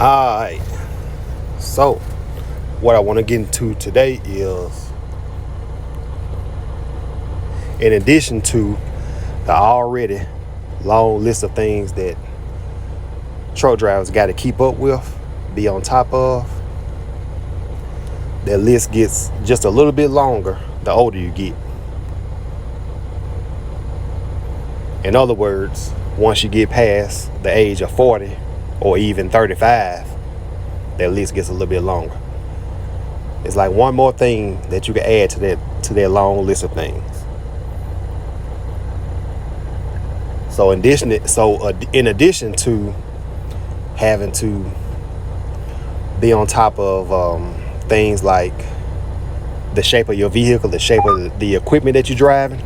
Alright, so what I want to get into today is, in addition to the already long list of things that truck drivers got to keep up with, be on top of, that list gets just a little bit longer the older you get. In other words, once you get past the age of 40 or even 35, that list gets a little bit longer. It's like one more thing that you can add to that long list of things. So in addition to having to be on top of things like the shape of your vehicle, the shape of the equipment that you're driving,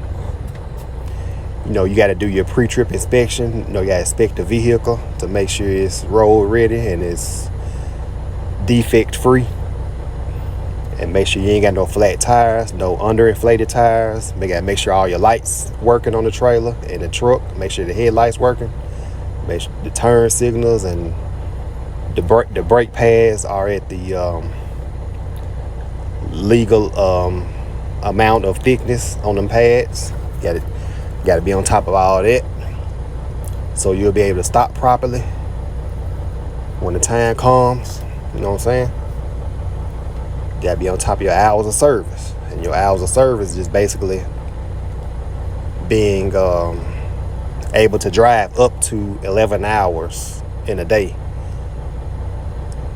you got to do your pre-trip inspection. You got to inspect the vehicle to make sure it's road ready and it's defect free, and make sure you ain't got no flat tires, no underinflated tires. You got to make sure all your lights working on the trailer and the truck. Make sure the headlights working. Make sure the turn signals and the brake pads are at the legal amount of thickness on them pads. Got to be on top of all that, so you'll be able to stop properly when the time comes. You know what I'm saying? Got to be on top of your hours of service, and your hours of service is just basically being able to drive up to 11 hours in a day,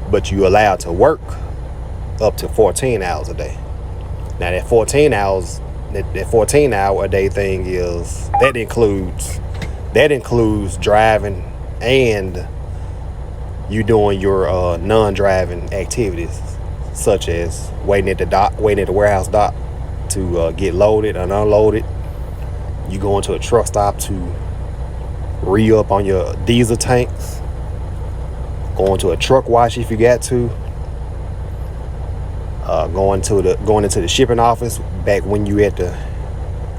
but you're allowed to work up to 14 hours a day. Now that 14 hour a day thing that includes driving and you doing your non-driving activities, such as waiting at the warehouse dock to get loaded and unloaded. You going to a truck stop to re-up on your diesel tanks, going to a truck wash if you got to, going into the shipping office back when you at the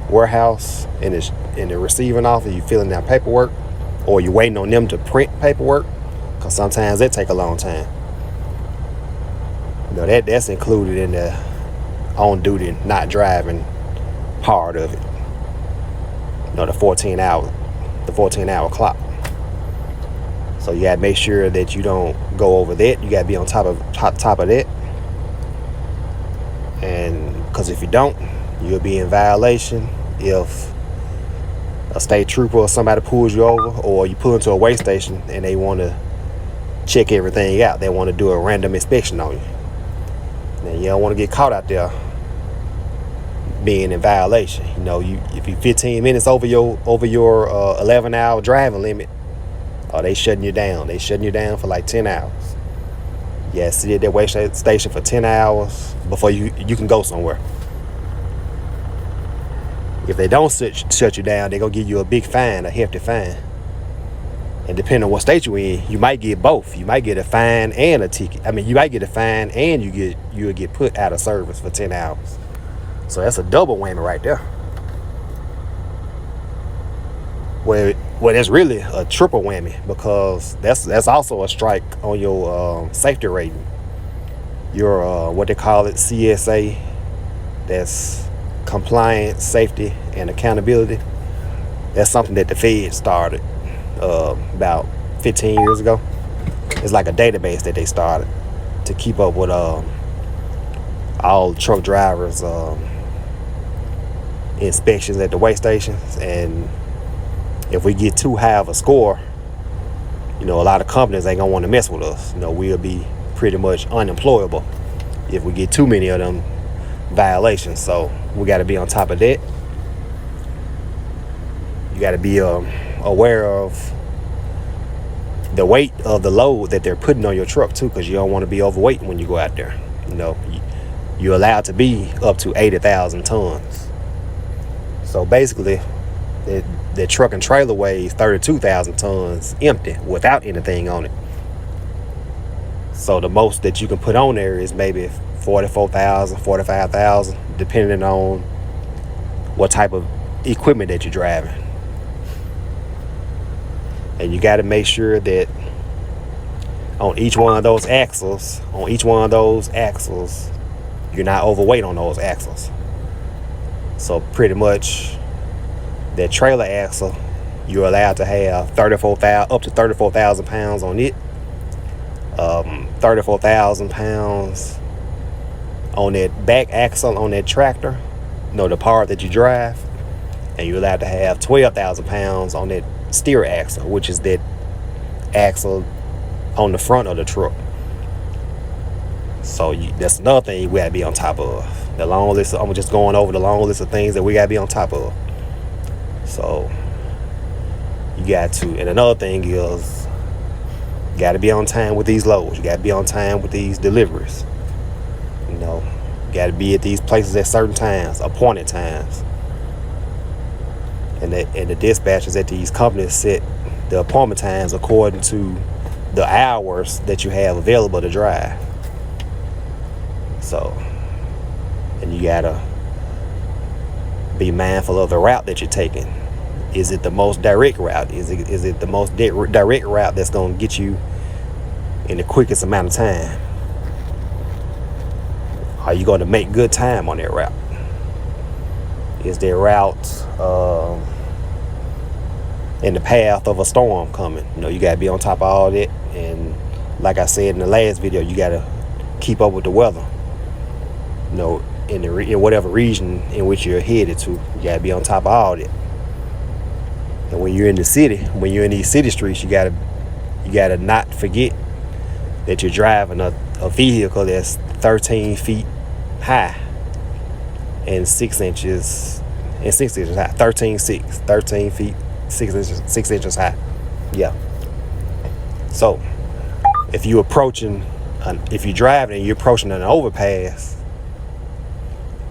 warehouse in the receiving office, you filling out paperwork, or you waiting on them to print paperwork, because sometimes that take a long time. That's included in the on duty not driving part of it. The 14 hour clock. So you gotta make sure that you don't go over that. You gotta be on top of that. And because if you don't, you'll be in violation if a state trooper or somebody pulls you over, or you pull into a weigh station and they want to check everything out. They want to do a random inspection on you. Now, you don't want to get caught out there being in violation. If you're 15 minutes over your 11-hour driving limit, they shutting you down. They shutting you down for like 10 hours. Yeah, sit at that weigh station for 10 hours before you can go somewhere. If they don't shut you down, they're going to give you a big fine, a hefty fine. And depending on what state you're in, you might get both. You might get a fine and a ticket. You might get a fine and you'll get put out of service for 10 hours. So that's a double whammy right there. Well, that's really a triple whammy, because that's also a strike on your safety rating. Your what they call it, CSA, that's compliance, safety, and accountability. That's something that the Fed started about 15 years ago. It's like a database that they started to keep up with all truck drivers' inspections at the weigh stations. And if we get too high of a score, a lot of companies ain't gonna want to mess with us. We'll be pretty much unemployable if we get too many of them violations. So we got to be on top of that. You got to be aware of the weight of the load that they're putting on your truck too, because you don't want to be overweight when you go out there. You're allowed to be up to 80,000 tons. So basically, the truck and trailer weighs 32,000 tons empty without anything on it. So the most that you can put on there is maybe 44,000, 45,000, depending on what type of equipment that you're driving. And you got to make sure that on each one of those axles, you're not overweight on those axles. So pretty much that trailer axle, you're allowed to have up to 34,000 pounds on it. 34,000 pounds on that back axle on that tractor, the part that you drive, and you're allowed to have 12,000 pounds on that steer axle, which is that axle on the front of the truck. So that's another thing we gotta be on top of. The long list. I'm just going over the long list of things that we gotta be on top of. So you got to, and another thing is, you got to be on time with these loads. You got to be on time with these deliveries. You got to be at these places at certain times, appointed times. And the dispatchers at these companies set the appointment times according to the hours that you have available to drive. So, and you got to be mindful of the route that you're taking. Is it the most direct route? Is it the most direct route that's going to get you in the quickest amount of time? Are you going to make good time on that route? Is that route in the path of a storm coming? You got to be on top of all that. And like I said in the last video, you got to keep up with the weather. In whatever region in which you're headed to, you got to be on top of all that. And when you're in the city, when you're in these city streets, you gotta not forget that you're driving a vehicle that's 13 feet high and 6 inches high. 13 feet 6 inches high. Yeah. So if you're driving and you're approaching an overpass,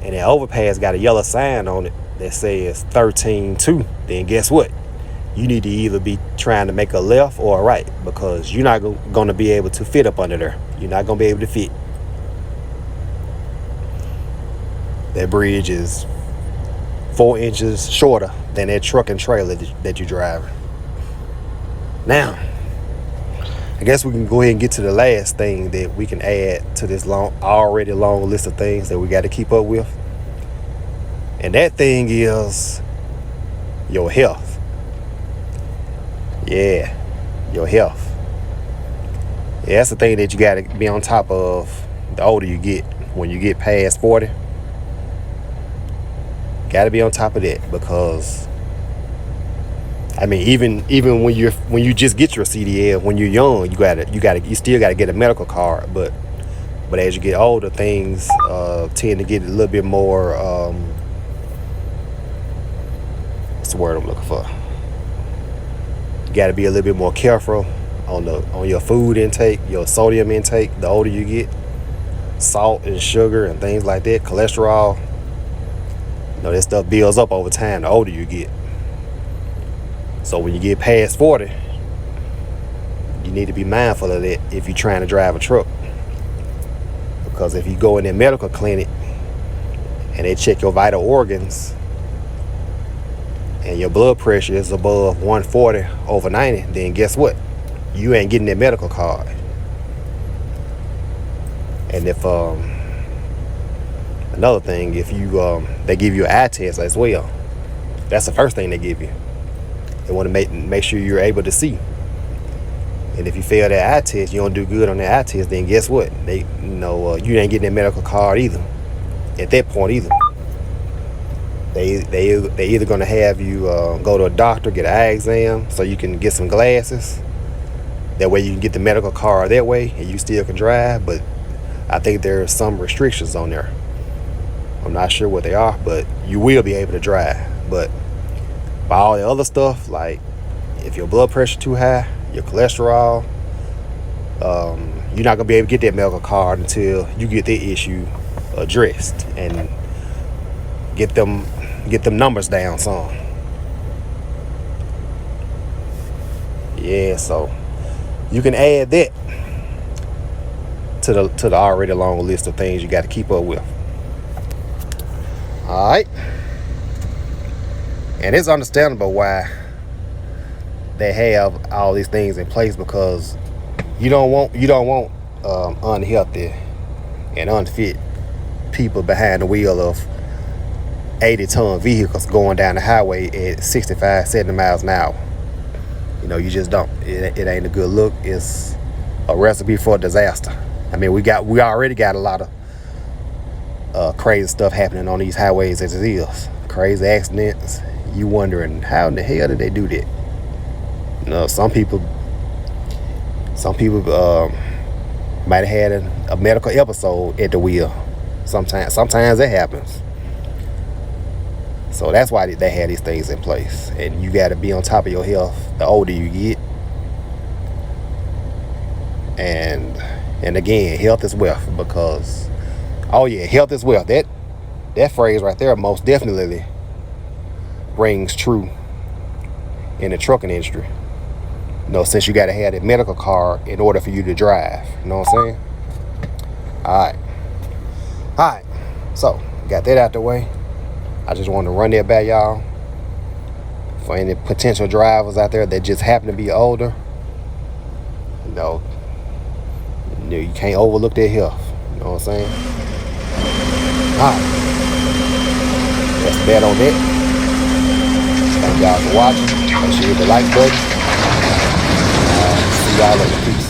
and that overpass got a yellow sign on it that says 13.2, then guess what? You need to either be trying to make a left or a right, because you're not going to be able to fit up under there. You're not going to be able to fit. That bridge is 4 inches shorter than that truck and trailer that you're driving. Now, I guess we can go ahead and get to the last thing that we can add to this already long list of things that we got to keep up with. And that thing is your health. Yeah, your health. Yeah, that's the thing that you got to be on top of the older you get. When you get past 40, got to be on top of that, because I mean, even when you just get your CDL, when you're young, you still gotta get a medical card. But as you get older, things tend to get a little bit more. What's the word I'm looking for? You got to be a little bit more careful on your food intake, your sodium intake. The older you get, salt and sugar and things like that, cholesterol. That stuff builds up over time the older you get. So when you get past 40, you need to be mindful of that if you're trying to drive a truck. Because if you go in a medical clinic and they check your vital organs and your blood pressure is above 140 over 90, then guess what? You ain't getting that medical card. And if another thing, if you they give you an eye test as well. That's the first thing they give you. They want to make sure you're able to see. And if you fail that eye test, you don't do good on that eye test, then guess what? You ain't getting that medical card either. At that point either. They either gonna have you go to a doctor, get an eye exam, so you can get some glasses. That way you can get the medical card that way, and you still can drive. But I think there are some restrictions on there. I'm not sure what they are, but you will be able to drive. But by all the other stuff, like if your blood pressure too high, your cholesterol, you're not gonna be able to get that medical card until you get that issue addressed and get them numbers down some. Yeah, so you can add that to the already long list of things you got to keep up with. All right, and it's understandable why they have all these things in place, because You don't want unhealthy and unfit people behind the wheel of 80-ton vehicles going down the highway at 65, 70 miles an hour. You know, you just don't. It ain't a good look. It's a recipe for disaster. I mean, we already got a lot of crazy stuff happening on these highways as it is. Crazy accidents. You wondering how in the hell did they do that? You know, some people might have had a medical episode at the wheel. Sometimes that happens. So that's why they had these things in place. And you got to be on top of your health the older you get. And again, health is wealth, because, oh yeah, health is wealth. That phrase right there most definitely rings true in the trucking industry. You know, since you got to have that medical card in order for you to drive. You know what I'm saying? All right. So, got that out the way. I just wanted to run that back, y'all. For any potential drivers out there that just happen to be older, you know, you can't overlook their health. You know what I'm saying? Alright. That's that on that. Thank y'all for watching. Make sure you hit the like button. See y'all later. Peace.